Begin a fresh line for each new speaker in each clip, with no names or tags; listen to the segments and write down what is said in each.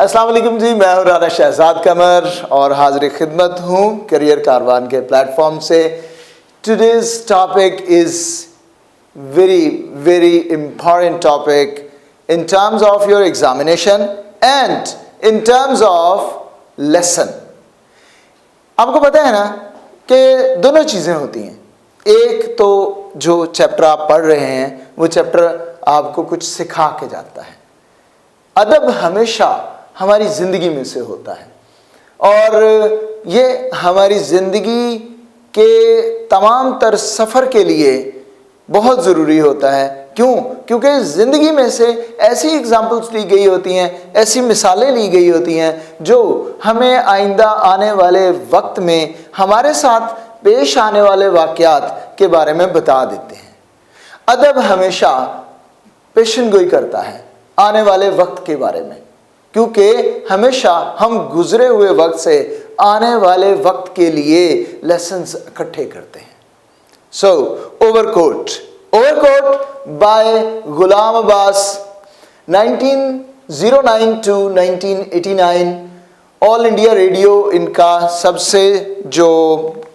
अस्सलाम वालेकुम जी, मैं हूं राना शहजाद कमर और हाजिर खिदमत हूं करियर कारवान के प्लेटफॉर्म से। Today's topic is very very important topic in terms of your examination and in terms of lesson. आपको पता है ना कि दोनों चीज़ें होती हैं। एक तो जो चैप्टर आप पढ़ रहे हैं वो चैप्टर आपको कुछ सिखा के जाता है। अदब हमेशा हमारी ज़िंदगी में से होता है और ये हमारी ज़िंदगी के तमाम तर सफ़र के लिए बहुत ज़रूरी होता है। क्यों? क्योंकि ज़िंदगी में से ऐसी एग्जाम्पल्स ली गई होती हैं, ऐसी मिसालें ली गई होती हैं जो हमें आइंदा आने वाले वक्त में हमारे साथ पेश आने वाले वाक़यात के बारे में बता देते हैं। अदब हमेशा पेशन गोई करता है आने वाले वक्त के बारे में, क्योंकि हमेशा हम गुजरे हुए वक्त से आने वाले वक्त के लिए लेसन्स इकट्ठे करते हैं। So overcoat by Ghulam Abbas, 1909 to 1989। All India radio इनका सबसे जो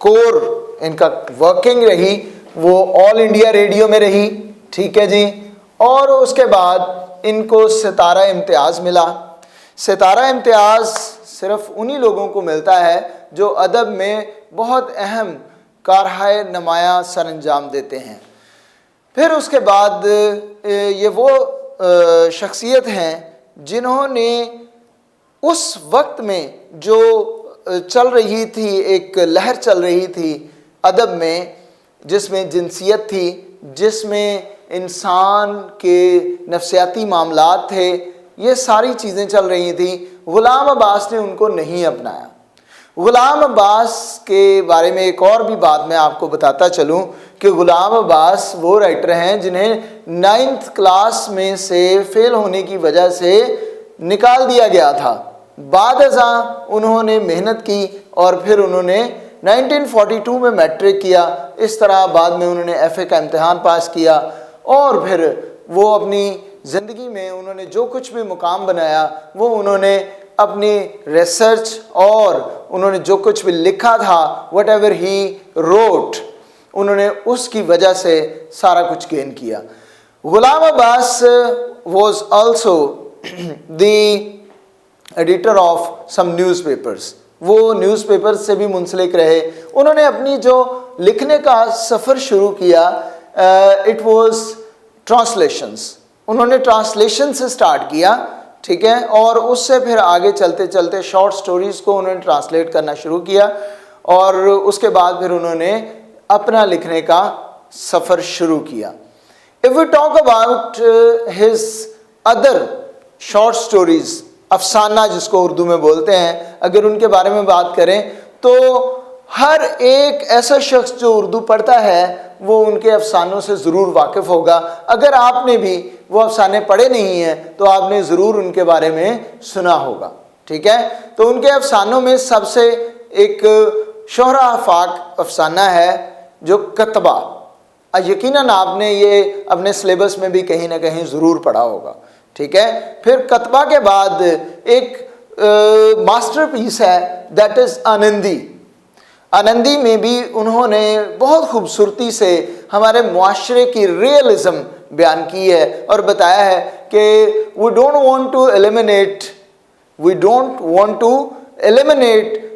कोर इनका वर्किंग रही वो ऑल इंडिया रेडियो में रही, ठीक है जी। और उसके बाद इनको सितारा इम्तियाज़ मिला। सितारा इम्तियाज़ सिर्फ उन्हीं लोगों को मिलता है जो अदब में बहुत अहम कारहाय नुमाया सर अंजाम देते हैं। फिर उसके बाद ये वो शख्सियत हैं जिन्होंने उस वक्त में जो चल रही थी, एक लहर चल रही थी अदब में, जिसमें जिनसियत थी, जिसमें इंसान के नफ्सियाती मामलात थे, ये सारी चीज़ें चल रही थी। गुलाम अब्बास ने उनको नहीं अपनाया। गुलाम अब्बास के बारे में एक और भी बात मैं आपको बताता चलूँ कि गुलाम अब्बास वो राइटर हैं जिन्हें 9th क्लास में से फेल होने की वजह से निकाल दिया गया था। बाद अज़ां उन्होंने मेहनत की और फिर उन्होंने 1942 में मैट्रिक किया। इस तरह बाद में उन्होंने FA का इम्तिहान पास किया और फिर वो अपनी ज़िंदगी में उन्होंने जो कुछ भी मुकाम बनाया वो उन्होंने अपनी रिसर्च और उन्होंने जो कुछ भी लिखा था, वट एवर ही रोट, उन्होंने उसकी वजह से सारा कुछ गेन किया। Ghulam Abbas was also the editor of some newspapers. वो न्यूज़पेपर्स से भी मुंसलिक रहे। उन्होंने अपनी जो लिखने का सफ़र शुरू किया, इट वॉज ट्रांसलेशंस। उन्होंने ट्रांसलेशन से स्टार्ट किया, ठीक है, और उससे फिर आगे चलते चलते शॉर्ट स्टोरीज़ को उन्होंने ट्रांसलेट करना शुरू किया और उसके बाद फिर उन्होंने अपना लिखने का सफ़र शुरू किया। If we talk about his other short stories, अफसाना जिसको उर्दू में बोलते हैं, अगर उनके बारे में बात करें तो हर एक ऐसा शख्स जो उर्दू पढ़ता है वो उनके अफसानों से ज़रूर वाकिफ़ होगा। अगर आपने भी वो अफसाने पढ़े नहीं हैं तो आपने ज़रूर उनके बारे में सुना होगा, ठीक है। तो उनके अफसानों में सबसे एक शोहरा आफाक अफसाना है जो कतबा। यकीनन आपने ये अपने सिलेबस में भी कहीं ना कहीं ज़रूर पढ़ा होगा, ठीक है। फिर कतबा के बाद एक मास्टरपीस है, दैट इज़ आनंदी। आनंदी में भी उन्होंने बहुत खूबसूरती से हमारे मुआशरे की रियलिज़म बयान की है और बताया है कि we don't want to eliminate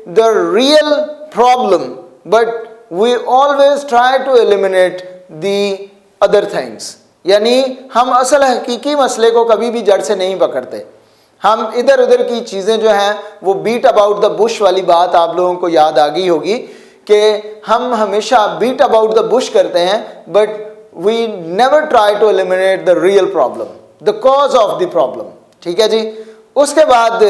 the real problem but we always try to eliminate the other things. यानी हम असल हकीकी मसले को कभी भी जड़ से नहीं पकड़ते। हम इधर उधर की चीज़ें जो हैं वो बीट अबाउट द बुश वाली बात आप लोगों को याद आ गई होगी कि हम हमेशा बीट अबाउट द बुश करते हैं but we never try to eliminate the real problem, the cause of the problem, ठीक है जी। उसके बाद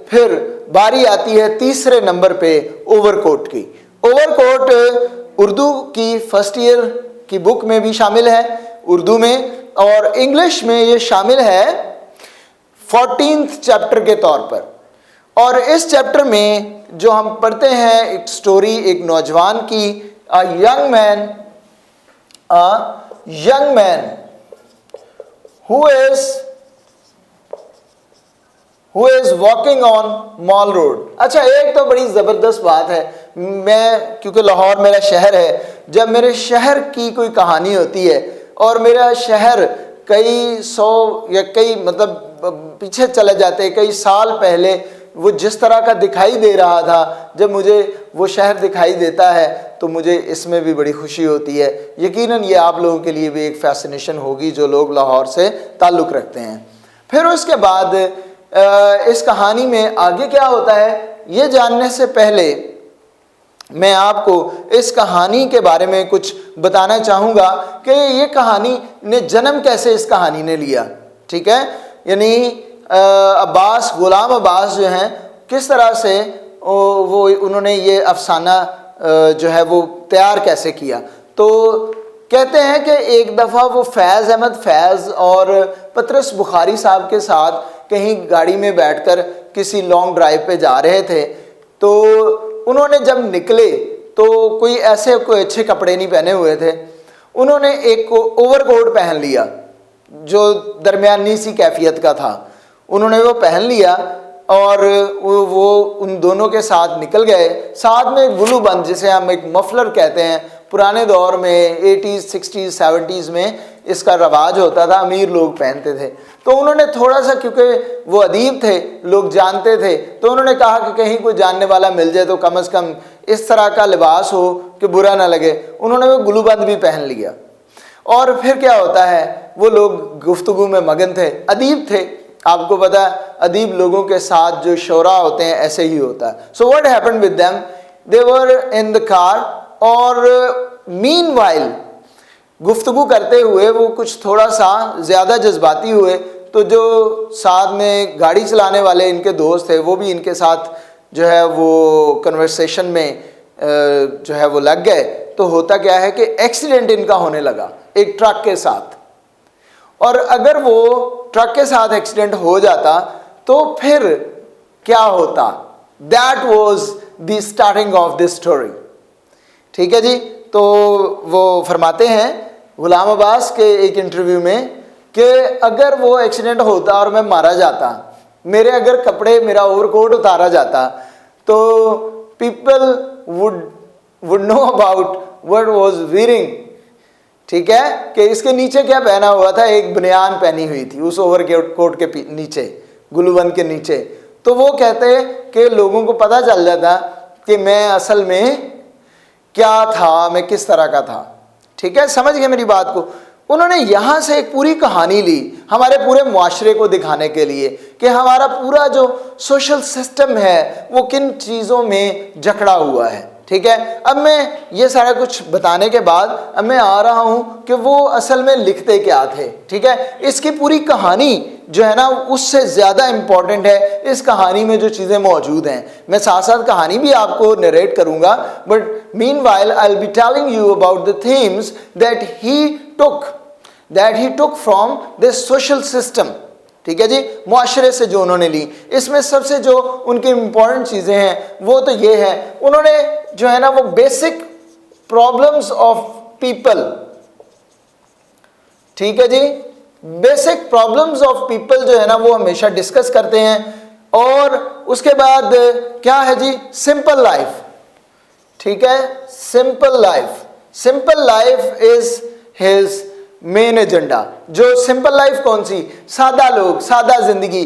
फिर बारी आती है तीसरे नंबर पे ओवरकोट की। ओवरकोट उर्दू की फर्स्ट ईयर की बुक में भी शामिल है उर्दू में, और इंग्लिश में ये शामिल है 14th चैप्टर के तौर पर। और इस चैप्टर में जो हम पढ़ते हैं एक स्टोरी एक नौजवान की, अ young man who is walking on Mall Road। अच्छा, एक तो बड़ी ज़बरदस्त बात है, मैं क्योंकि लाहौर मेरा शहर है, जब मेरे शहर की कोई कहानी होती है और मेरा शहर कई सौ या कई मतलब पीछे चले जाते, कई साल पहले वो जिस तरह का दिखाई दे रहा था, जब मुझे वो शहर दिखाई देता है तो मुझे इसमें भी बड़ी खुशी होती है। यकीनन ये आप लोगों के लिए भी एक फैसिनेशन होगी जो लोग लाहौर से ताल्लुक़ रखते हैं। फिर उसके बाद इस कहानी में आगे क्या होता है ये जानने से पहले मैं आपको इस कहानी के बारे में कुछ बताना चाहूँगा कि ये कहानी ने जन्म कैसे इस कहानी ने लिया। ठीक है, यानी अब्बास, गुलाम अब्बास जो हैं, किस तरह से वो उन्होंने ये अफसाना जो है वो तैयार कैसे किया। तो कहते हैं कि एक दफ़ा वो फैज़ अहमद फैज़ और पतरस बुखारी साहब के साथ कहीं गाड़ी में बैठकर किसी लॉन्ग ड्राइव पे जा रहे थे। तो उन्होंने जब निकले तो कोई अच्छे कपड़े नहीं पहने हुए थे, उन्होंने एक ओवरकोट पहन लिया जो दरमियानी सी कैफियत का था। उन्होंने वो पहन लिया और वो उन दोनों के साथ निकल गए। साथ में गुलू बंद, जिसे हम एक मफलर कहते हैं, पुराने दौर में 80s 60s 70s में इसका रवाज होता था, अमीर लोग पहनते थे। तो उन्होंने थोड़ा सा, क्योंकि वो अदीब थे, लोग जानते थे, तो उन्होंने कहा कि कहीं कोई जानने वाला मिल जाए तो कम से कम इस तरह का लिबास हो कि बुरा ना लगे। उन्होंने वो गुलूबंद भी पहन लिया। और फिर क्या होता है, वो लोग गुफ्तगू में मगन थे, अदीब थे। आपको पता है अदीब लोगों के साथ जो शोरा होते हैं ऐसे ही होता है। So what happened with them, they were in the car और मीनवाइल गुफ्तगू करते हुए वो कुछ थोड़ा सा ज़्यादा जज्बाती हुए। तो जो साथ में गाड़ी चलाने वाले इनके दोस्त थे वो भी इनके साथ जो है वो कन्वर्सेशन में जो है वो लग गए। तो होता क्या है कि एक्सीडेंट इनका होने लगा एक ट्रक के साथ। और अगर वो ट्रक के साथ एक्सीडेंट हो जाता तो फिर क्या होता, that was the starting of this story. ठीक है जी। तो वो फरमाते हैं गुलाम अब्बास के एक इंटरव्यू में कि अगर वो एक्सीडेंट होता और मैं मारा जाता, मेरे अगर कपड़े, मेरा ओवरकोट उतारा जाता, तो people would know about what was wearing. ठीक है, कि इसके नीचे क्या पहना हुआ था, एक बनियान पहनी हुई थी उस ओवरकोट के नीचे, गुलूबंद के नीचे। तो वो कहते कि लोगों को पता चल जाता कि मैं असल में क्या था, मैं किस तरह का था। ठीक है, समझ गए मेरी बात को। उन्होंने यहाँ से एक पूरी कहानी ली हमारे पूरे मुआशरे को दिखाने के लिए कि हमारा पूरा जो सोशल सिस्टम है वो किन चीज़ों में जकड़ा हुआ है। ठीक है, अब मैं ये सारा कुछ बताने के बाद अब मैं आ रहा हूँ कि वो असल में लिखते क्या थे। ठीक है, इसकी पूरी कहानी जो है ना उससे ज़्यादा इम्पॉर्टेंट है इस कहानी में जो चीज़ें मौजूद हैं। मैं साथ साथ कहानी भी आपको नरेट करूँगा, but meanwhile I will be telling you about the themes that he took from this social system. ठीक है जी, मुआशरे से जो उन्होंने ली। इसमें सबसे जो उनकी इम्पॉर्टेंट चीज़ें हैं वो तो ये है, उन्होंने जो है ना वो बेसिक प्रॉब्लम्स ऑफ पीपल, ठीक है जी, बेसिक प्रॉब्लम्स ऑफ पीपल जो है ना वो हमेशा डिस्कस करते हैं। और उसके बाद क्या है जी, सिंपल लाइफ। ठीक है, simple life is his main agenda. जो सिंपल लाइफ कौन सी, सादा लोग, सादा जिंदगी,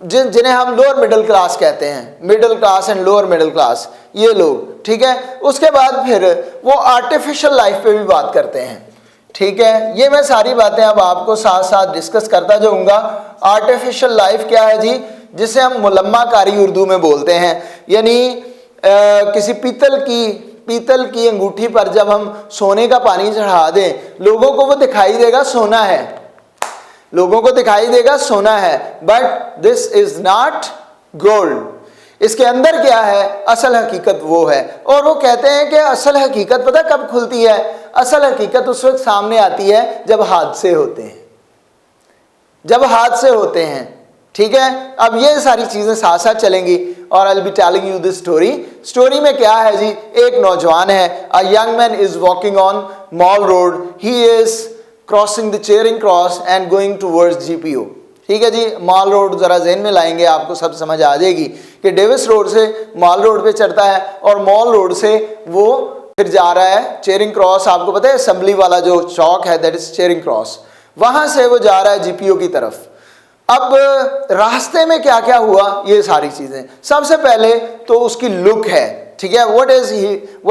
जिन्हें हम लोअर मिडिल क्लास कहते हैं, middle class and lower middle class, ये लोग। ठीक है, उसके बाद फिर वो आर्टिफिशियल लाइफ पे भी बात करते हैं। ठीक है, ये मैं सारी बातें अब आपको साथ साथ डिस्कस करता जाऊंगा। आर्टिफिशियल लाइफ क्या है जी, जिसे हम मुलम्मा कारी उर्दू में बोलते हैं, यानी किसी पीतल की अंगूठी पर जब हम सोने का पानी चढ़ा दें, लोगों को वो दिखाई देगा सोना है, लोगों को दिखाई देगा सोना है, but this is not gold. इसके अंदर क्या है, असल हकीकत वो है। और वो कहते हैं कि असल हकीकत पता कब खुलती है, असल हकीकत उस वक्त सामने आती है जब हादसे होते हैं, जब हादसे होते हैं। ठीक है, अब ये सारी चीजें साथ साथ चलेंगी और I will be telling you this story. Story में क्या है जी, एक नौजवान है, a young man is walking on Mall Road, he is crossing the Charing Cross and going towards GPO। ठीक है जी। माल रोड जरा जेहन में लाएंगे, आपको सब समझ आ जाएगी कि डेविस रोड से माल रोड पे चढ़ता है और मॉल रोड से वो फिर जा रहा है चेरिंग क्रॉस, आपको पता है असेंबली वाला जो चौक है दैट इज चेरिंग क्रॉस, वहां से वो जा रहा है जीपीओ की तरफ। अब रास्ते में क्या क्या हुआ, ये सारी चीजें। सबसे पहले तो उसकी लुक है, ठीक है, व्हाट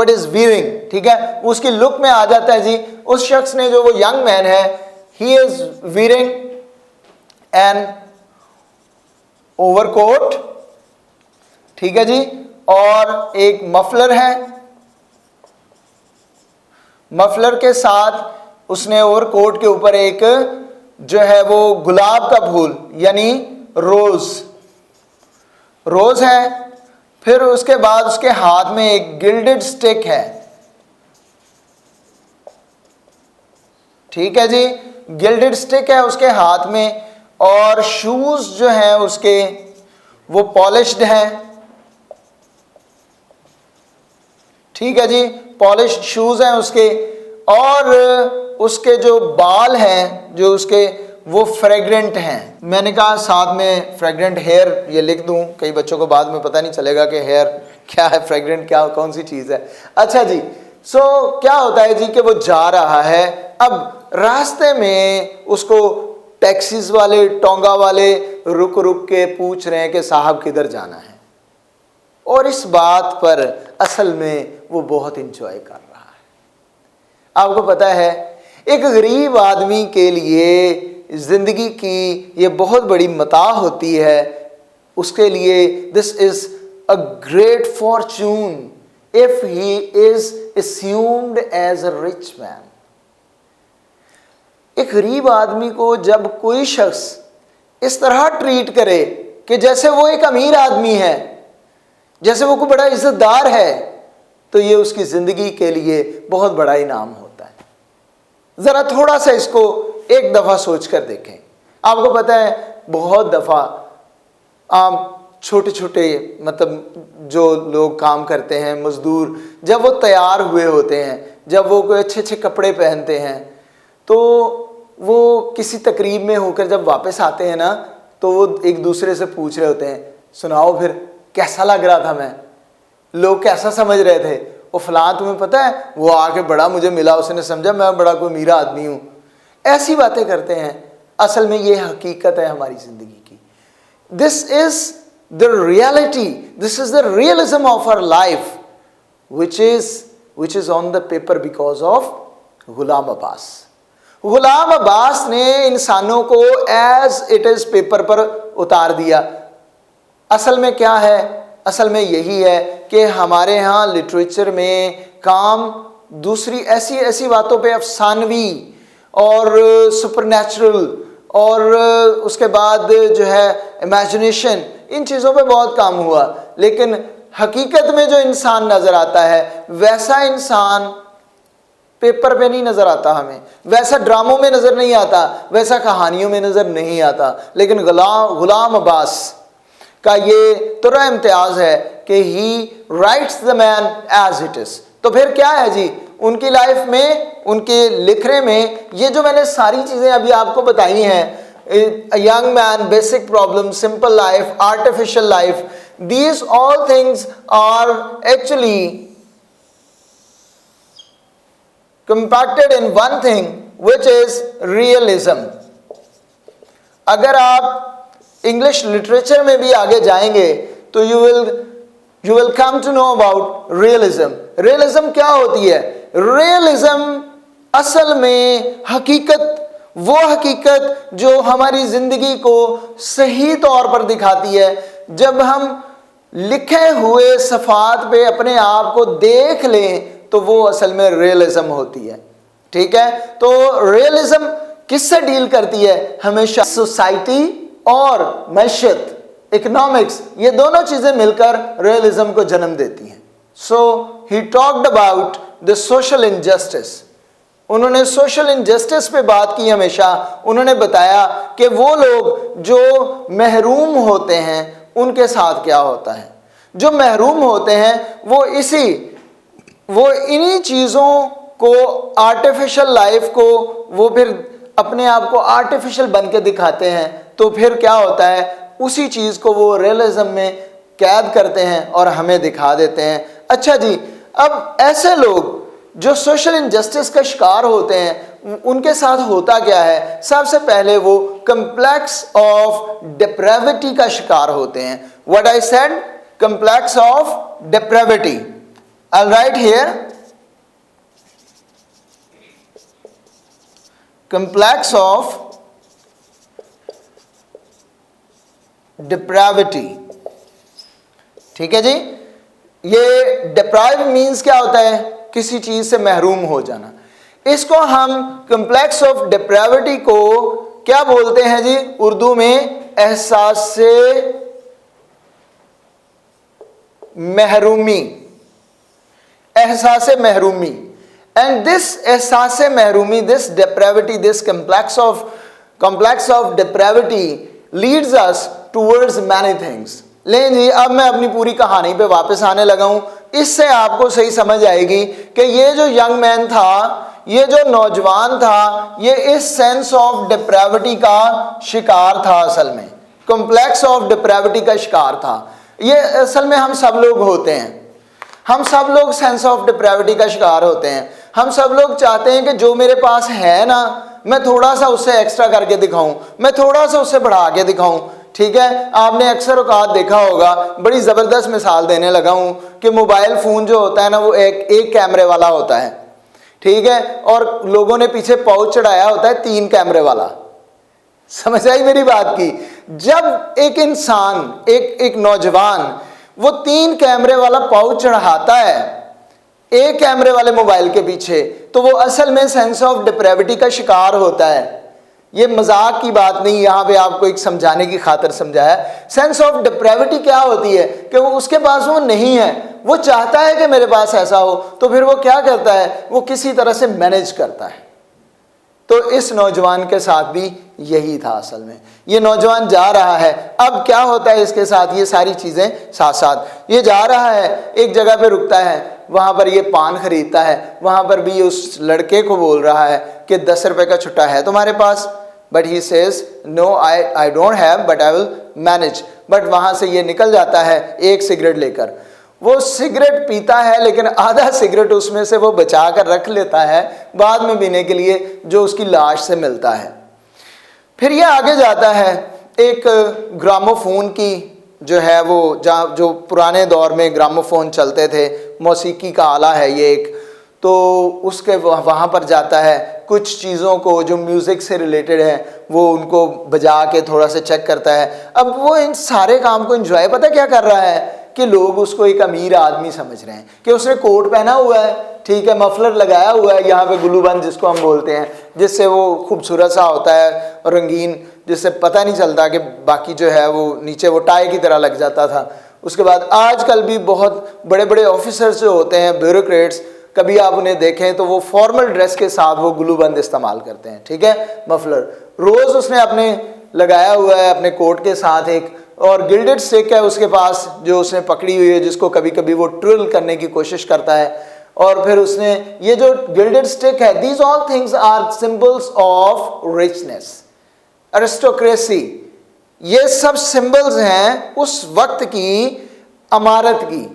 इज वीयरिंग, ठीक है, उसकी लुक में आ जाता है जी। उस शख्स ने, जो वो यंग मैन है, he is wearing an overcoat, ठीक है जी, और एक मफलर है। मफलर के साथ उसने ओवरकोट के ऊपर एक जो है वो गुलाब का फूल यानी रोज है। फिर उसके बाद उसके हाथ में एक गिल्डेड स्टिक है, ठीक है जी, गिल्डेड स्टिक है उसके हाथ में। और शूज जो हैं उसके वो पॉलिश्ड हैं, ठीक है जी, पॉलिश्ड शूज हैं उसके। और उसके जो बाल हैं जो उसके, वो फ्रेग्रेंट हैं। मैंने कहा साथ में फ्रेग्रेंट हेयर ये लिख दूं, कई बच्चों को बाद में पता नहीं चलेगा कि हेयर क्या है, फ्रेग्रेंट क्या कौन सी चीज़ है। अच्छा जी, सो क्या होता है जी कि वो जा रहा है। अब रास्ते में उसको टैक्सीज वाले, टोंगा वाले रुक रुक के पूछ रहे हैं कि साहब किधर जाना है, और इस बात पर असल में वो बहुत इंजॉय कर रहा है। आपको पता है एक गरीब आदमी के लिए जिंदगी की ये बहुत बड़ी मताह होती है, उसके लिए this is a great fortune if he is assumed as a rich man. एक गरीब आदमी को जब कोई शख्स इस तरह ट्रीट करे कि जैसे वो एक अमीर आदमी है, जैसे वो कोई बड़ा इज्जतदार है, तो ये उसकी जिंदगी के लिए बहुत बड़ा इनाम होता है। जरा थोड़ा सा इसको एक दफा सोच कर देखें। आपको पता है बहुत दफा छोटे छोटे मतलब जो लोग काम करते हैं, मजदूर, जब वो तैयार हुए होते हैं, जब वो कोई अच्छे अच्छे कपड़े पहनते हैं, तो वो किसी तकरीब में होकर जब वापस आते हैं ना, तो वो एक दूसरे से पूछ रहे होते हैं, सुनाओ फिर कैसा लग रहा था मैं, लोग कैसा समझ रहे थे, वो फलां तुम्हें पता है वो आके बड़ा मुझे मिला, उसने समझा मैं बड़ा कोई मीरा आदमी हूँ। ऐसी बातें करते हैं। असल में ये हकीकत है हमारी जिंदगी की। This is the reality, this is the realism of our life which is on the paper because of Ghulam Abbas. Ghulam Abbas ने इंसानों को एज इट इज पेपर पर उतार दिया। असल में क्या है, असल में यही है कि हमारे यहाँ लिटरेचर में काम दूसरी ऐसी ऐसी बातों पे, अफसानवी और सुपरनैचुरल और उसके बाद जो है इमेजिनेशन, इन चीज़ों पे बहुत काम हुआ, लेकिन हकीकत में जो इंसान नज़र आता है वैसा इंसान पेपर पे नहीं नज़र आता हमें, वैसा ड्रामों में नज़र नहीं आता, वैसा कहानियों में नज़र नहीं आता। लेकिन गुलाम अब्बास का ये तुरा इम्तियाज़ है कि he writes the man as it is. तो फिर क्या है जी उनकी लाइफ में, उनके लिखने में, ये जो मैंने सारी चीज़ें अभी आपको बताई हैं, young man, basic problem, simple life, artificial life, these all things are actually compacted in one thing which is realism। अगर आप इंग्लिश लिटरेचर में भी आगे जाएंगे तो you will come to know about realism। realism क्या होती है? realism असल में हकीकत, वो हकीकत जो हमारी जिंदगी को सही तौर पर दिखाती है। जब हम लिखे हुए सफ़ात पे अपने आप को देख लें तो वो असल में रियलिज्म होती है। ठीक है, तो रियलिज्म किससे डील करती है? हमेशा सोसाइटी और मैशत, इकोनॉमिक्स, ये दोनों चीज़ें मिलकर रियलिज्म को जन्म देती हैं। So he talked about the social injustice. उन्होंने सोशल इनजस्टिस पे बात की हमेशा। उन्होंने बताया कि वो लोग जो महरूम होते हैं उनके साथ क्या होता है। जो महरूम होते हैं वो इन्हीं चीज़ों को, आर्टिफिशियल लाइफ को, वो फिर अपने आप को आर्टिफिशियल बन के दिखाते हैं तो फिर क्या होता है, उसी चीज़ को वो रियलिज्म में कैद करते हैं और हमें दिखा देते हैं। अच्छा जी, अब ऐसे लोग जो सोशल इनजस्टिस का शिकार होते हैं, उनके साथ होता क्या है? सबसे पहले वो कम्प्लेक्स ऑफ डिप्रेविटी का शिकार होते हैं। What I said, complex of depravity. I'll write here complex of depravity। ठीक है जी, ये deprive means क्या होता है? किसी चीज से महरूम हो जाना। इसको हम complex of depravity को क्या बोलते हैं जी उर्दू में? एहसास से महरूमी, एहसास महरूमी। एंड दिस एहसास महरूमी, this depravity, this complex of depravity leads us towards many things। लेकिन जी अब मैं अपनी पूरी कहानी पे वापस आने लगा हूं, इससे आपको सही समझ आएगी कि ये जो यंग मैन था, ये जो नौजवान था, ये इस सेंस ऑफ डिप्रेविटी का शिकार था। असल में कॉम्प्लेक्स ऑफ डिप्रेविटी का शिकार था। ये असल में हम सब लोग होते हैं, हम सब लोग सेंस ऑफ डिप्रेविटी का शिकार होते हैं। हम सब लोग चाहते हैं कि जो मेरे पास है ना, मैं थोड़ा सा उससे एक्स्ट्रा करके दिखाऊं, मैं थोड़ा सा उससे बढ़ा के दिखाऊं। ठीक है, आपने अक्सर औकात देखा होगा, बड़ी ज़बरदस्त मिसाल देने लगा हूं कि मोबाइल फ़ोन जो होता है ना, वो एक कैमरे वाला होता है। ठीक है, और लोगों ने पीछे पाउच चढ़ाया होता है 3 कैमरे वाला। समझ आई मेरी बात की? जब एक इंसान, एक नौजवान वो 3 कैमरे वाला पाउच चढ़ाता है एक कैमरे वाले मोबाइल के पीछे, तो वो असल में सेंस ऑफ डिप्रेविटी का शिकार होता है। ये मजाक की बात नहीं, यहाँ पे आपको एक समझाने की खातिर समझाया। सेंस ऑफ डिप्रेविटी क्या होती है कि वो उसके पास वो नहीं है, वो चाहता है कि मेरे पास ऐसा हो, तो फिर वो क्या करता है, वो किसी तरह से मैनेज करता है। तो इस नौजवान के साथ भी यही था। असल में ये नौजवान जा रहा है, अब क्या होता है इसके साथ, ये सारी चीज़ें साथ साथ ये जा रहा है, एक जगह पे रुकता है, वहाँ पर ये पान खरीदता है। वहाँ पर भी उस लड़के को बोल रहा है कि 10 रुपए का छुट्टा है तुम्हारे पास? But he says no, I don't have, but I will manage. But वहाँ से ये निकल जाता है एक सिगरेट लेकर। वो सिगरेट पीता है, लेकिन आधा सिगरेट उसमें से वो बचा कर रख लेता है बाद में पीने के लिए, जो उसकी लाश से मिलता है। फिर ये आगे जाता है, एक ग्रामोफोन की जो है वो, जहाँ जो पुराने दौर में ग्रामोफोन चलते थे, मौसीकी का आला है ये एक, तो उसके वहाँ पर जाता है, कुछ चीज़ों को जो म्यूज़िक से रिलेटेड है वो उनको बजा के थोड़ा सा चेक करता है। अब वो इन सारे काम को एंजॉय पता क्या कर रहा है कि लोग उसको एक अमीर आदमी समझ रहे हैं कि उसने कोट पहना हुआ है, ठीक है, मफलर लगाया हुआ है, यहाँ पे गुलूबंद जिसको हम बोलते हैं, जिससे वो खूबसूरत सा होता है और रंगीन, जिससे पता नहीं चलता कि बाकी जो है वो नीचे वो टाई की तरह लग जाता था। उसके बाद आजकल भी बहुत बड़े बड़े ऑफिसर्स जो होते हैं, ब्यूरोक्रेट्स, कभी आप उन्हें देखें तो वो फॉर्मल ड्रेस के साथ वो ग्लूबंद इस्तेमाल करते हैं। ठीक है, मफलर रोज़ उसने अपने लगाया हुआ है अपने कोट के साथ एक, और गिल्डेड स्टिक है उसके पास जो उसने पकड़ी हुई है, जिसको कभी कभी वो ट्रिल करने की कोशिश करता है। और फिर उसने ये जो गिल्डेड स्टिक है, these all things are symbols of richness, aristocracy, ये सब सिंबल्स हैं उस वक्त की अमारत की।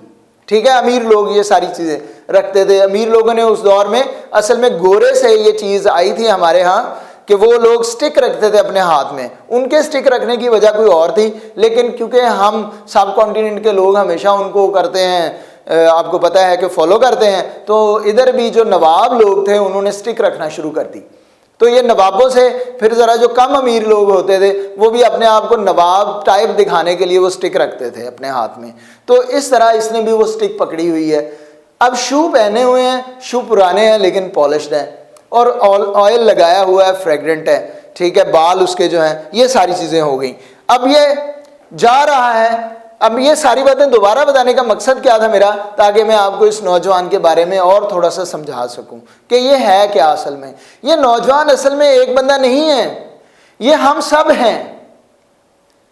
ठीक है, अमीर लोग ये सारी चीज़ें रखते थे। अमीर लोगों ने उस दौर में, असल में गोरे से ये चीज़ आई थी हमारे यहाँ कि वो लोग स्टिक रखते थे अपने हाथ में। उनके स्टिक रखने की वजह कोई और थी, लेकिन क्योंकि हम सब कॉन्टिनेंट के लोग हमेशा उनको करते हैं, आपको पता है कि फॉलो करते हैं, तो इधर भी जो नवाब लोग थे उन्होंने स्टिक रखना शुरू कर दी। तो ये नवाबों से फिर ज़रा जो कम अमीर लोग होते थे वो भी अपने आप को नवाब टाइप दिखाने के लिए वो स्टिक रखते थे अपने हाथ में। तो इस तरह इसने भी वो स्टिक पकड़ी हुई है। अब शू पहने हुए हैं, शू पुराने हैं लेकिन पॉलिश्ड हैं, और ऑयल लगाया हुआ है, फ्रेग्रेंट है। ठीक है, बाल उसके जो हैं, ये सारी चीज़ें हो गई। अब ये जा रहा है। अब ये सारी बातें दोबारा बताने का मकसद क्या था मेरा, ताकि मैं आपको इस नौजवान के बारे में और थोड़ा सा समझा सकूं कि ये है क्या असल में। ये नौजवान असल में एक बंदा नहीं है, ये हम सब हैं,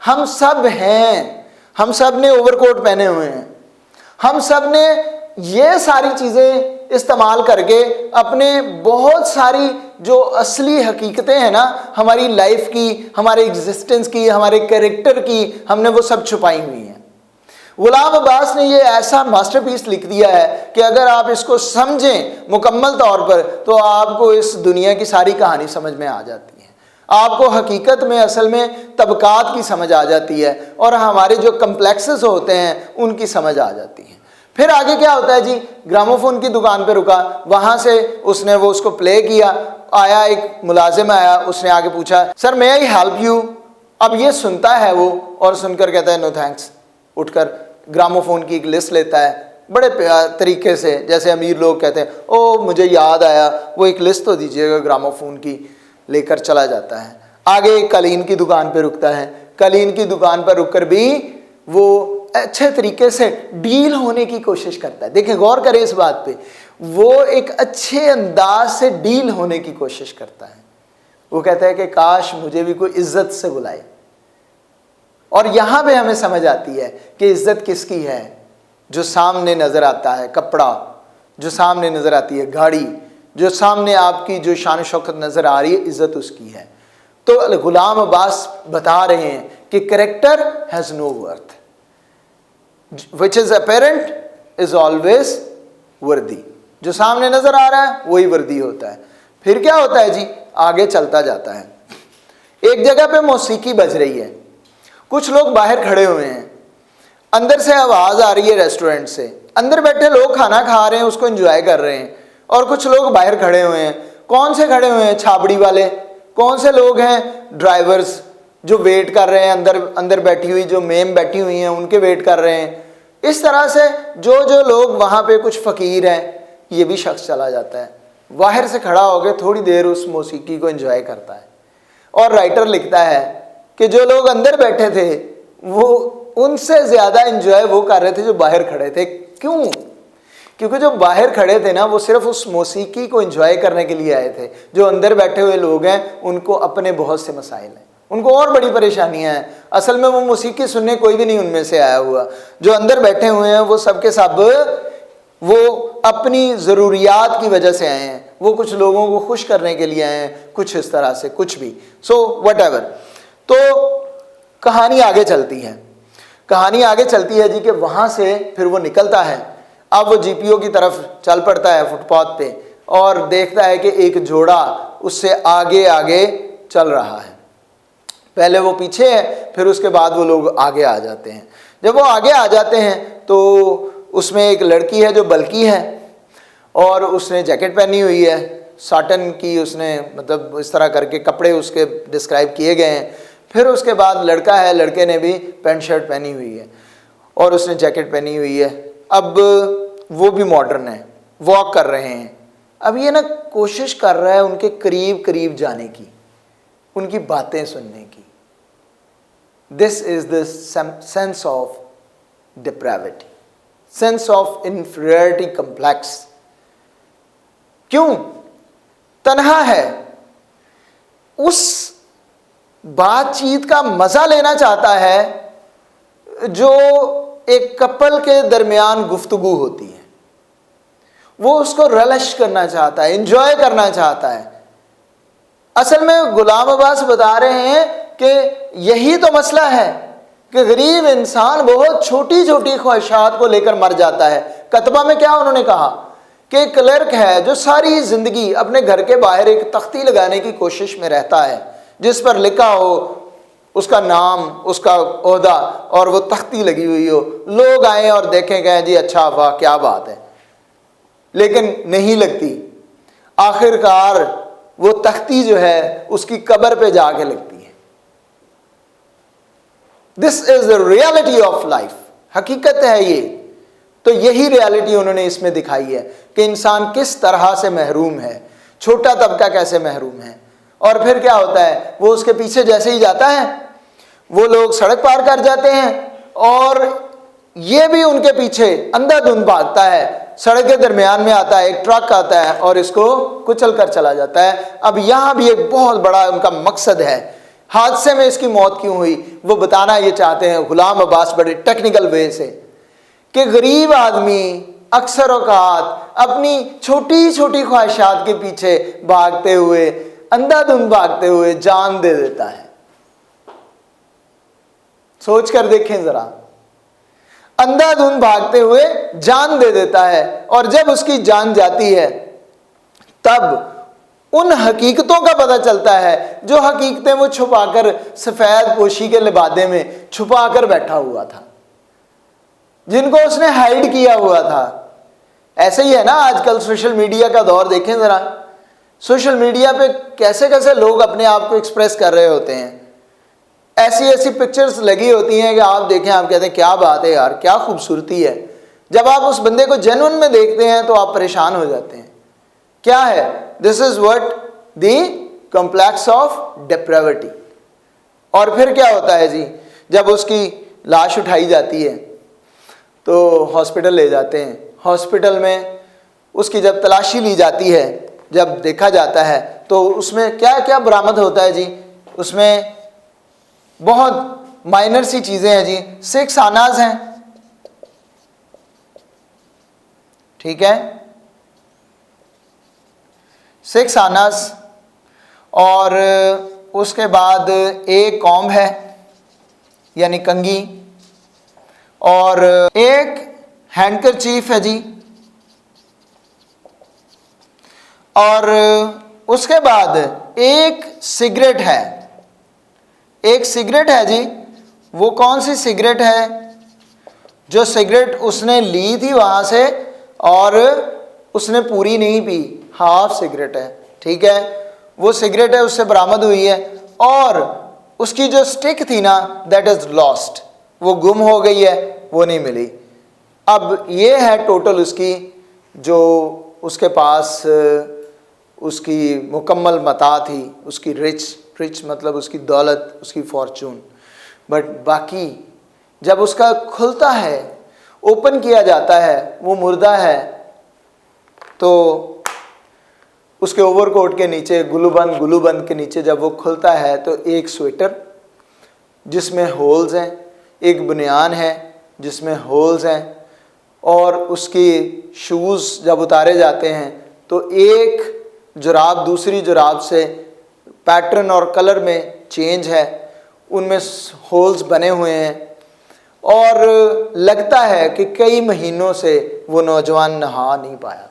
हम सब हैं। हम सब ने ओवरकोट पहने हुए हैं, हम सब ने ये सारी चीज़ें इस्तेमाल करके अपने बहुत सारी जो असली हकीकतें हैं ना हमारी लाइफ की, हमारे एग्जिस्टेंस की, हमारे कैरेक्टर की, हमने वो सब छुपाई हुई हैं। गुलाम अब्बास ने ये ऐसा मास्टरपीस लिख दिया है कि अगर आप इसको समझें मुकम्मल तौर पर तो आपको इस दुनिया की सारी कहानी समझ में आ जाती है, आपको हकीकत में असल में तबकात की समझ आ जाती है और हमारे जो कम्प्लेक्सेस होते हैं उनकी समझ आ जाती है। फिर आगे क्या होता है जी, ग्रामोफोन की दुकान पे रुका, वहाँ से उसने वो उसको प्ले किया, आया एक मुलाजिम आया, उसने आगे पूछा sir may I help you. अब ये सुनता है वो और सुनकर कहता है नो थैंक्स, उठकर ग्रामोफोन की एक लिस्ट लेता है बड़े तरीके से, जैसे अमीर लोग कहते हैं ओ मुझे याद आया वो एक लिस्ट तो दीजिएगा ग्रामोफोन की, लेकर चला जाता है। आगे एक कालीन की दुकान पर रुकता है, कालीन की दुकान पर रुककर भी वो अच्छे तरीके से डील होने की कोशिश करता है। देखिए गौर करें इस बात पे, वो एक अच्छे अंदाज से डील होने की कोशिश करता है। वो कहता है कि काश मुझे भी कोई इज्जत से बुलाए। और यहां पे हमें समझ आती है कि इज्जत किसकी है, जो सामने नजर आता है कपड़ा, जो सामने नजर आती है गाड़ी, जो सामने आपकी जो शान शौकत नजर आ रही है, इज्जत उसकी है। तो गुलाम अब्बास बता रहे हैं कि character has know worth, which is apparent is always वर्दी। जो सामने नजर आ रहा है वही वर्दी होता है। फिर क्या होता है जी, आगे चलता जाता है। एक जगह पे मौसीकी बज रही है, कुछ लोग बाहर खड़े हुए हैं, अंदर से आवाज आ रही है रेस्टोरेंट से, अंदर बैठे लोग खाना खा रहे हैं, उसको एंजॉय कर रहे हैं, और कुछ लोग बाहर खड़े हुए हैं। कौन से खड़े हुए हैं? छाबड़ी वाले। कौन से लोग हैं? ड्राइवर्स, जो वेट कर रहे हैं, अंदर बैठी हुई जो मेम बैठी हुई हैं उनके वेट कर रहे हैं। इस तरह से जो जो लोग वहाँ पे कुछ फ़कीर हैं, ये भी शख्स चला जाता है, बाहर से खड़ा होकर थोड़ी देर उस मौसीकी को एंजॉय करता है। और राइटर लिखता है कि जो लोग अंदर बैठे थे वो उनसे ज़्यादा एंजॉय वो कर रहे थे जो बाहर खड़े थे। क्यों? क्योंकि जो बाहर खड़े थे ना वो सिर्फ उस मौसीकी को एंजॉय करने के लिए आए थे। जो अंदर बैठे हुए लोग हैं उनको अपने बहुत से मसाइल हैं, उनको और बड़ी परेशानियां हैं। असल में वो मौसीकी सुनने कोई भी नहीं उनमें से आया हुआ। जो अंदर बैठे हुए हैं वो सब के सब वो अपनी ज़रूरियात की वजह से आए हैं, वो कुछ लोगों को खुश करने के लिए आए हैं, कुछ इस तरह से कुछ भी। So whatever. तो कहानी आगे चलती है, कहानी आगे चलती है जी कि वहाँ से फिर वो निकलता है। अब वो जीपीओ की तरफ चल पड़ता है फुटपाथ पे और देखता है कि एक जोड़ा उससे आगे आगे चल रहा है। पहले वो पीछे है, फिर उसके बाद वो लोग आगे आ जाते हैं। जब वो आगे आ जाते हैं तो उसमें एक लड़की है जो बल्कि है और उसने जैकेट पहनी हुई है साटन की, उसने मतलब इस तरह करके कपड़े उसके डिस्क्राइब किए गए हैं। फिर उसके बाद लड़का है, लड़के ने भी पैंट शर्ट पहनी हुई है और उसने जैकेट पहनी हुई है। अब वो भी मॉडर्न है, वॉक कर रहे हैं। अब ये ना कोशिश कर रहा है उनके करीब करीब जाने की, उनकी बातें सुनने की। This is the sense of depravity, sense of inferiority complex. क्यों? तन्हा है, उस बातचीत का मजा लेना चाहता है जो एक कपल के दरमियान गुफ्तगू होती है। वो उसको रलिश करना चाहता है, एंजॉय करना चाहता है। असल में गुलाम अब्बास बता रहे हैं कि यही तो मसला है कि गरीब इंसान बहुत छोटी छोटी ख्वाहिशात को लेकर मर जाता है। कतबा में क्या उन्होंने कहा कि क्लर्क है जो सारी जिंदगी अपने घर के बाहर एक तख्ती लगाने की कोशिश में रहता है जिस पर लिखा हो उसका नाम, उसका ओहदा, और वो तख्ती लगी हुई हो, लोग आए और देखें कहें जी अच्छा वाह क्या बात है, लेकिन नहीं लगती। आखिरकार वो तख्ती जो है उसकी कब्र पे जाके लगती है। This is the reality of life, हकीकत है ये। तो यही रियलिटी उन्होंने इसमें दिखाई है कि इंसान किस तरह से महरूम है, छोटा तबका कैसे महरूम है। और फिर क्या होता है, वो उसके पीछे जैसे ही जाता है वो लोग सड़क पार कर जाते हैं और ये भी उनके पीछे अंधाधुंध भागता है। सड़क के दरमियान में आता है, एक ट्रक आता है और इसको कुचल कर चला जाता है। अब यहाँ भी एक बहुत बड़ा उनका मकसद है, हादसे में इसकी मौत क्यों हुई वो बताना ये चाहते हैं गुलाम अब्बास बड़े टेक्निकल वे से, कि गरीब आदमी अक्सर औकात अपनी छोटी छोटी ख्वाहिशात के पीछे भागते हुए, अंधाधुंध भागते हुए जान दे देता है। सोच कर देखें जरा, अंधाधुंध भागते हुए जान दे देता है, और जब उसकी जान जाती है तब उन हकीकतों का पता चलता है जो हकीकतें वो छुपाकर सफेद पोशी के लिबादे में छुपाकर बैठा हुआ था, जिनको उसने हाइड किया हुआ था। ऐसे ही है ना, आजकल सोशल मीडिया का दौर देखें जरा, सोशल मीडिया पे कैसे कैसे लोग अपने आप को एक्सप्रेस कर रहे होते हैं। ऐसी ऐसी पिक्चर्स लगी होती हैं कि आप देखें, आप कहते हैं क्या बात है यार, क्या खूबसूरती है। जब आप उस बंदे को जेन्युइन में देखते हैं तो आप परेशान हो जाते हैं। क्या है? This is what the complex of depravity. और फिर क्या होता है जी, जब उसकी लाश उठाई जाती है तो हॉस्पिटल ले जाते हैं। हॉस्पिटल में उसकी जब तलाशी ली जाती है, जब देखा जाता है तो उसमें क्या क्या बरामद होता है जी, उसमें बहुत माइनर सी चीजें हैं जी। 6 आनाज हैं, ठीक है, 6 आनाज, और उसके बाद एक कॉम्ब है यानी कंघी, और एक हैंडकरचीफ है जी, और उसके बाद एक सिगरेट है। एक सिगरेट है जी, वो कौन सी सिगरेट है? जो सिगरेट उसने ली थी वहां से और उसने पूरी नहीं पी, हाफ सिगरेट है, ठीक है, वो सिगरेट है, उससे बरामद हुई है। और उसकी जो स्टिक थी ना, दैट इज लॉस्ट, वो गुम हो गई है, वो नहीं मिली। अब ये है टोटल उसकी, जो उसके पास उसकी मुकम्मल मता थी, उसकी रिच मतलब उसकी दौलत, उसकी फॉर्चून। बट बाकी जब उसका खुलता है, ओपन किया जाता है, वो मुर्दा है, तो उसके ओवरकोट के नीचे गुलूबंद के नीचे जब वो खुलता है तो एक स्वेटर जिसमें होल्स हैं, एक बनियान है जिसमें होल्स हैं, और उसकी शूज़ जब उतारे जाते हैं तो एक जुराब दूसरी जुराब से पैटर्न और कलर में चेंज है, उनमें होल्स बने हुए हैं, और लगता है कि कई महीनों से वो नौजवान नहा नहीं पाया था।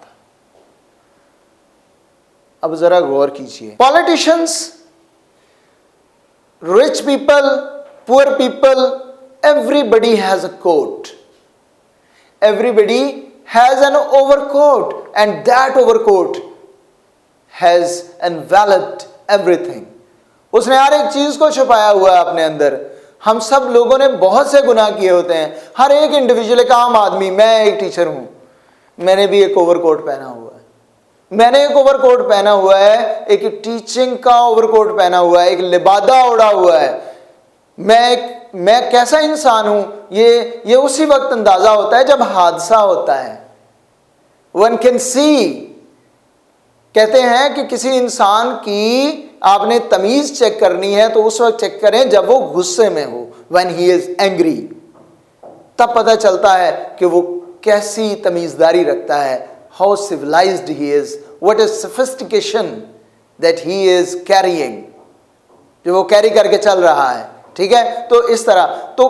अब जरा गौर कीजिए, politicians, rich people, poor people, everybody has a coat, everybody has an overcoat, and that overcoat has enveloped everything. उसने हर एक चीज को छुपाया हुआ है अपने अंदर। हम सब लोगों ने बहुत से गुनाह किए होते हैं, हर एक इंडिविजुअल, एक आम आदमी, मैं एक टीचर हूं, मैंने भी एक ओवरकोट पहना हुआ है, मैंने एक ओवरकोट पहना हुआ है, एक टीचिंग का ओवरकोट पहना हुआ है, एक लिबादा ओढ़ा हुआ है। मैं कैसा इंसान हूं, ये उसी वक्त अंदाजा होता है जब हादसा होता है। वन कैन सी, कहते हैं कि किसी इंसान की आपने तमीज चेक करनी है तो उस वक्त चेक करें जब वो गुस्से में हो, व्हेन ही इज एंग्री, तब पता चलता है कि वो कैसी तमीजदारी रखता है, how civilized he is, what is sophistication that he is carrying, जो वो कैरी करके चल रहा है, ठीक है। तो इस तरह तो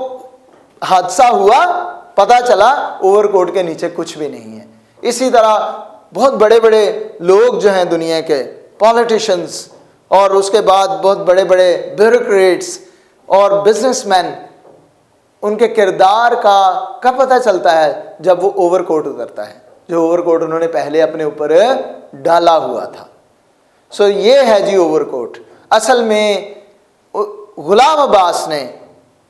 हादसा हुआ, पता चला ओवरकोट के नीचे कुछ भी नहीं है। इसी तरह बहुत बड़े बड़े लोग जो हैं दुनिया के, पॉलिटिशियंस, और उसके बाद बहुत बड़े बड़े ब्यूरोक्रेट्स और बिजनेसमैन, उनके किरदार का कब पता चलता है? जब वो ओवरकोट उतरता है, जो ओवरकोट उन्होंने पहले अपने ऊपर डाला हुआ था। सो ये है जी ओवरकोट। असल में गुलाम अब्बास ने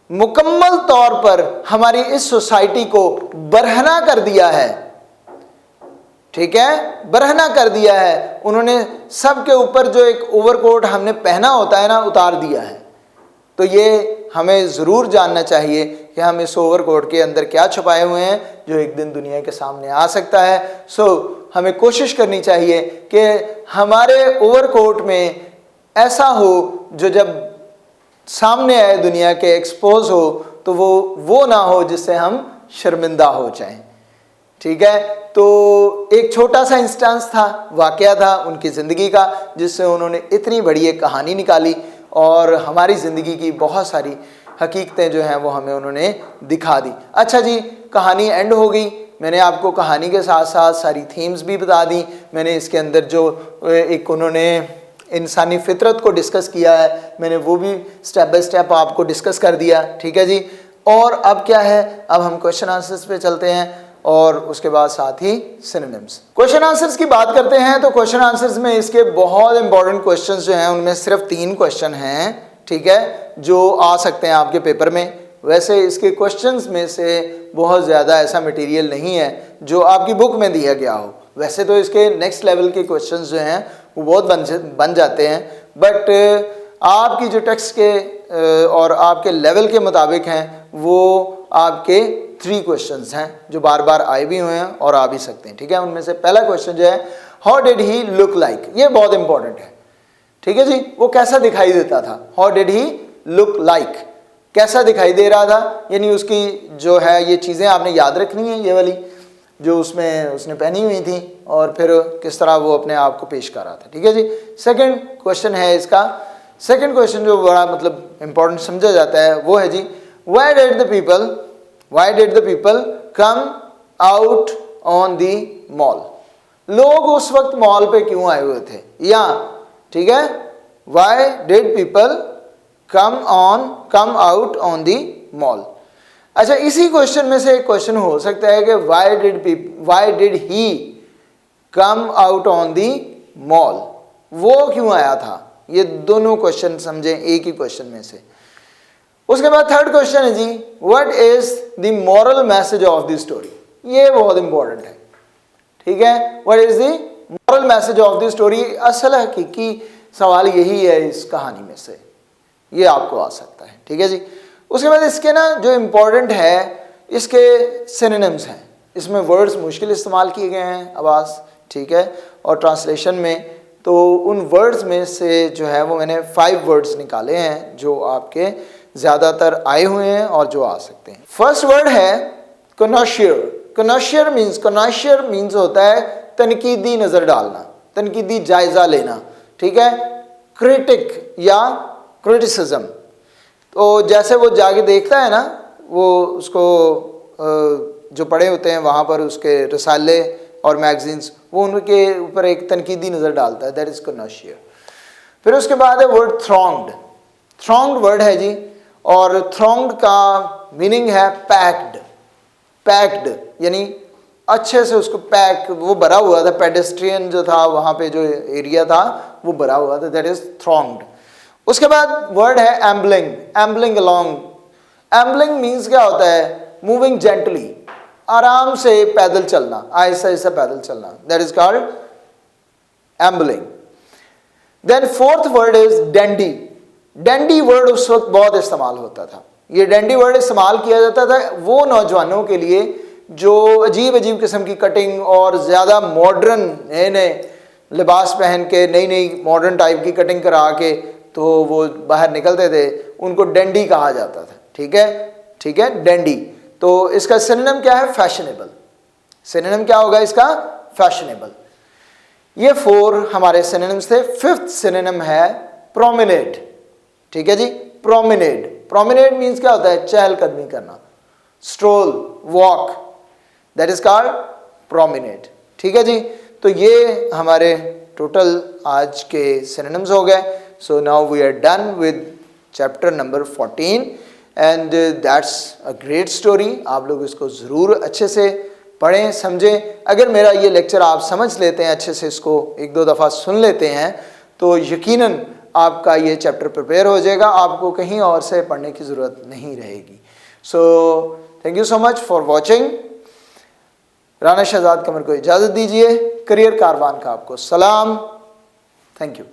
मुकम्मल तौर पर हमारी इस सोसाइटी को बरहना कर दिया है, ठीक है, बरहना कर दिया है। उन्होंने सबके ऊपर जो एक ओवरकोट हमने पहना होता है ना, उतार दिया है। तो ये हमें ज़रूर जानना चाहिए कि हम इस ओवरकोट के अंदर क्या छुपाए हुए हैं जो एक दिन दुनिया के सामने आ सकता है। हमें कोशिश करनी चाहिए कि हमारे ओवरकोट में ऐसा हो जो जब सामने आए दुनिया के, एक्सपोज हो, तो वो ना हो जिससे हम शर्मिंदा हो जाएं। ठीक है। तो एक छोटा सा इंस्टेंस था, वाकया था उनकी ज़िंदगी का, जिससे उन्होंने इतनी बड़ी एक कहानी निकाली और हमारी ज़िंदगी की बहुत सारी हकीकतें जो हैं वो हमें उन्होंने दिखा दी। अच्छा जी, कहानी एंड हो गई। मैंने आपको कहानी के साथ साथ सारी थीम्स भी बता दी। मैंने इसके अंदर जो एक उन्होंने इंसानी फितरत को डिस्कस किया है, मैंने वो भी स्टेप बाय स्टेप आपको डिस्कस कर दिया। ठीक है जी। और अब क्या है, अब हम क्वेश्चन आंसर्स पे चलते हैं और उसके बाद साथ ही सिनोनिम्स। क्वेश्चन आंसर्स की बात करते हैं तो क्वेश्चन आंसर्स में इसके बहुत इंपॉर्टेंट क्वेश्चंस जो हैं उनमें सिर्फ 3 क्वेश्चन हैं, ठीक है, जो आ सकते हैं आपके पेपर में। वैसे इसके क्वेश्चंस में से बहुत ज़्यादा ऐसा मटेरियल नहीं है जो आपकी बुक में दिया गया हो। वैसे तो इसके नेक्स्ट लेवल के क्वेश्चंस जो हैं वो बहुत बन जाते हैं, बट आपकी जो टेक्स्ट के और आपके लेवल के मुताबिक हैं वो आपके 3 क्वेश्चंस हैं जो बार बार आए भी हुए हैं और आ भी सकते हैं। ठीक है। उनमें से पहला क्वेश्चन जो है, how did he look like, ये बहुत इंपॉर्टेंट है। ठीक है जी। वो कैसा दिखाई देता था, how did he look like, कैसा दिखाई दे रहा था, यानी उसकी जो है ये चीज़ें आपने याद रखनी है, ये वाली जो उसमें उसने पहनी हुई थी और फिर किस तरह वो अपने आप को पेश कर रहा था। ठीक है जी। सेकंड क्वेश्चन है इसका, सेकंड क्वेश्चन जो बड़ा मतलब इंपॉर्टेंट समझा जाता है वो है जी, why did the people come out on the mall, लोग उस वक्त मॉल पे क्यों आए हुए थे, या ठीक है, why did people come out on the mall. अच्छा, इसी क्वेश्चन में से एक क्वेश्चन हो सकता है कि why did he come out on the mall, वो क्यों आया था। ये दोनों क्वेश्चन समझें एक ही क्वेश्चन में से। उसके बाद थर्ड क्वेश्चन है जी, what is the moral message of the story, ये बहुत इंपॉर्टेंट है। ठीक है, what is the moral message of the story, असल हकीकी सवाल यही है इस कहानी में से, ये आपको आ सकता है। ठीक है जी। उसके बाद इसके ना जो इम्पोर्टेंट है, इसके सिनोनिम्स हैं, इसमें वर्ड्स मुश्किल इस्तेमाल किए गए हैं आवाज़, ठीक है, और ट्रांसलेशन में तो उन वर्ड्स में से जो है वो मैंने 5 वर्ड्स निकाले हैं जो आपके ज़्यादातर आए हुए हैं और जो आ सकते हैं। फर्स्ट वर्ड है कनोशियर। कनोशियर मीन्स होता है तनकीदी नज़र डालना, तनकीदी जायज़ा लेना। ठीक है। क्रिटिक या क्रिटिसिज्म, तो जैसे वो जाके देखता है ना, वो उसको जो पढ़े होते हैं वहाँ पर उसके रसाले और मैगजीन्स, वो उनके ऊपर एक तनकीदी नज़र डालता है, दैट इज़ कनोशियर। फिर उसके बाद है वर्ड थ्रॉन्ग्ड। थ्रॉन्ग्ड वर्ड है जी, और थ्रॉन्ग्ड का मीनिंग है पैक्ड, यानी अच्छे से उसको पैक, वो भरा हुआ था, पेडेस्ट्रियन जो था वहाँ पे जो एरिया था वो भरा हुआ था, दैट इज़ थ्रॉन्ग्ड। उसके बाद वर्ड है एम्बलिंग अलोंग। एम्बलिंग मीन्स क्या होता है, मूविंग जेंटली, आराम से पैदल चलना, आहिस्ता आहिस्ता पैदल चलना, that is called ambling. Then fourth word is dandy. Dandy word उस वक्त बहुत इस्तेमाल होता था। ये डैंडी वर्ड इस्तेमाल किया जाता था वो नौजवानों के लिए जो अजीब अजीब किस्म की कटिंग और ज़्यादा मॉडर्न नए नए लिबास पहन के नई मॉडर्न टाइप की कटिंग करा के तो वो बाहर निकलते थे, उनको डैंडी कहा जाता था। ठीक है, डैंडी। तो इसका सिनोनिम क्या है, फैशनेबल। सिनोनिम क्या होगा इसका, फैशनेबल। ये 4 हमारे सिनोनिम्स थे। 5th सिनोनिम है प्रोमिनेट। ठीक है जी, प्रोमिनेट मीन्स क्या होता है, चहलकदमी करना, stroll, walk, that is called promenade. ठीक है जी। तो ये हमारे टोटल आज के सिनोनिम्स हो गए। So now we are done with chapter number 14 and that's a great story. आप लोग इसको ज़रूर अच्छे से पढ़ें, समझें। अगर मेरा ये लेक्चर आप समझ लेते हैं अच्छे से, इसको 1-2 दफ़ा सुन लेते हैं, तो यकीनन आपका ये चैप्टर प्रिपेयर हो जाएगा, आपको कहीं और से पढ़ने की ज़रूरत नहीं रहेगी। So thank you so much for watching. Rana Shahzad Qamar को इजाज़त दीजिए। करियर कारवान का आपको सलाम। Thank you.